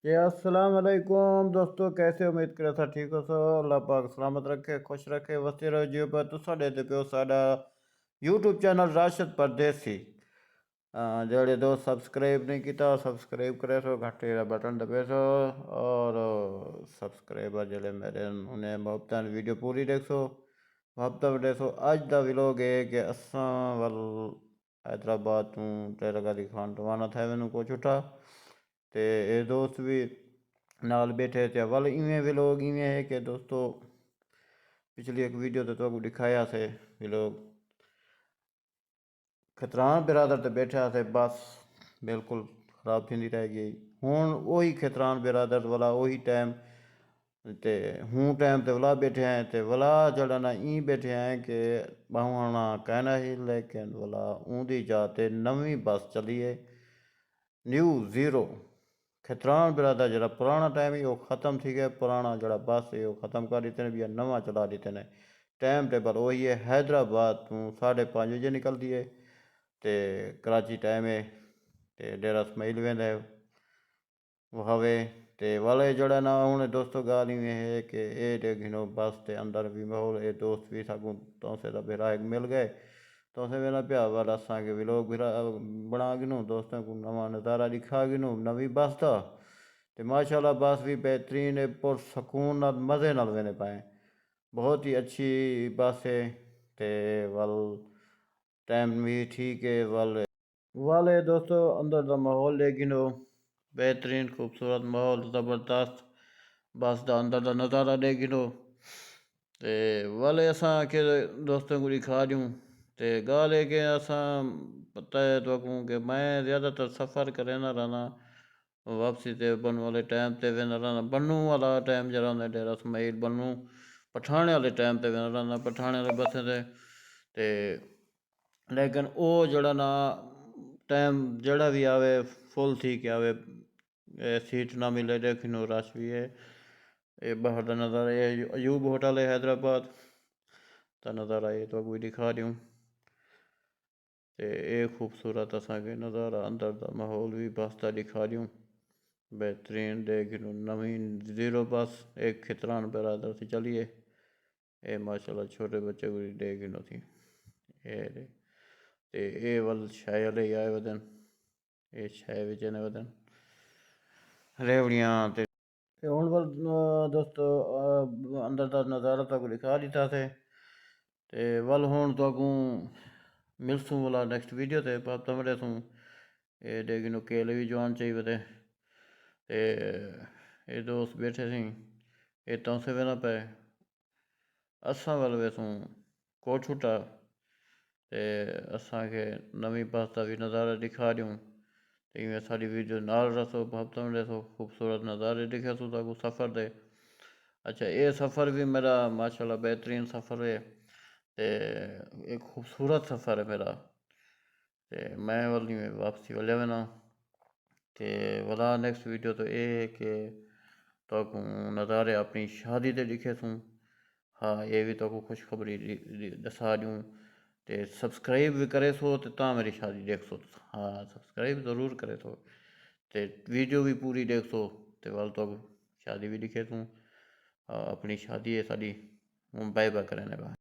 जी अस्सलाम वालेकुम दोस्तों, कैसे उम्मीद करे था ठीक हो सो। अल्लाह पाक सलामत रखे, खुश रखे, वसते रहो जियो पर तो साढ़े ते प्यो साडा यूट्यूब चैनल राशिद परदेसी। जेड़े दोस्त सब्सक्राइब नहीं किया सब्सक्राइब करे सो, घंटे का बटन दबे सो और सब्सक्राइबर जेड़े मेरे उन्हें मुफ्त वीडियो पूरी देख सो मुफ्त दे सो। अज का विलोग है कि असा वल हैदराबाद तू टेलगा दी खान रवाना थे मैनू कुछ उठा तो ये दोस्त भी नाल बैठे थे। वल इवें विलोग इवें है कि दोस्तों पिछली एक वीडियो तो आपको दिखाया से विलोग खतरान बिरादर तो बैठा से बस बिल्कुल खराब थी रह गई। हूँ वही खतरान बिरादर वाला वही टाइम ते हूँ टाइम तो वला बैठे हैं तो वला जड़ा ना ई बैठे हैं कि बहुना कहना ही लेकिन वला ऊँदी जाते नवी बस चली है न्यू ज़ीरो। खतरान बिरादर जरा पुराना टाइम ही वो ख़त्म थी गया, पुराना जरा बस है वो ख़त्म कर दिते भी नवा चला दिते ने। टाइम टेबल वही है, हैदराबाद तू 5:30 निकलती है तो कराची टाइम है तो डेरा इसमाइल वेंदा हवे तो वाले जड़ा ना हूँ दोस्तों गाल इवें है कि ये देखो बस के अंदर भी माहौल ये दोस्त भी सगों तो से बिराए मिल गए तो से मेरा प्या वाला असा के विलोग भी बना गिनूँ दोस्तों को नवा नज़ारा दिखा गिनूँ नवी बस का तो माशाल्लाह बस भी बेहतरीन है पुरसकून नाल मज़े नाल वेने पाए। बहुत ही अच्छी बस है तो वल टाइम भी ठीक है वाले दोस्तों अंदर का माहौल लेकिन बेहतरीन खूबसूरत माहौल ज़बरदस्त बस का अंदर का नज़ारा लेकिन तो वाले असा के दोस्तों को दिखा दूँ तो गाल है कि असा पता है तो कि मैं ज़्यादातर सफ़र करे ना रहना वापसी ते बन वाले टाइम ते वेंदा रहना बनू वाला टाइम जरा डेरा इसमाइल बनू पठाने वाले टाइम ते वेंदा रहना पठाने वाले बसें ते लेकिन वो जड़ा ना टाइम जड़ा भी आवे फुल थी के आवे सीट ना मिले लेकिन रश भी है। ये बाहर का नज़ारा ये अयूब होटल है हैदराबाद का नज़ारा ये तो कोई दिखा दूँ तो ये खूबसूरत असा के नज़ारा अंदर का माहौल भी बस का दिखा दूँ बेहतरीन देखो नवीन ज़ीरो बस एक खितरान बरादर से चलिए ये माशाल्लाह छोटे बच्चे को देखो थी ये ते ये वल शाय वाले आए वदन ये शाय बेचने वदन रेवड़ियाँ ते हूँ वल दोस्तों अंदर का नज़ारा तक दिखा दिता थे ते वल हूँ तो मिलसूँ वाला नेक्स्ट वीडियो ते पाप तमड़े सूँ ये देखो केले भी जवान चाहिए थे ते ये दोस्त बैठे सी ये तो से वेना पे असा वाल वेसूँ कोठुटा ते असा के नवी बस का भी नज़ारा दिखा दूँ तो इवें सारी वीडियो नाल रसो हफ्ता में रसो खूबसूरत नज़ारे दिखे सो ताकू सफ़र दे। अच्छा ये सफ़र भी मेरा माशाल्लाह बेहतरीन सफ़र है ते एक खूबसूरत सफ़र है मेरा ते मैं वाली वापसी वाले वेना ते वाला नेक्स्ट वीडियो तो ये है कि तो नज़ारे अपनी शादी ते दिखे सूँ। हाँ ये भी तो खुशखबरी दसा दूँ तो सब्सक्राइब भी करे सो तो मेरी शादी देख सो। हाँ सब्सक्राइब ज़रूर करे सो तो वीडियो भी पूरी देख सो तो वाल तो शादी भी दिखे तू अपनी शादी है साड़ी बाय बाय करने बा।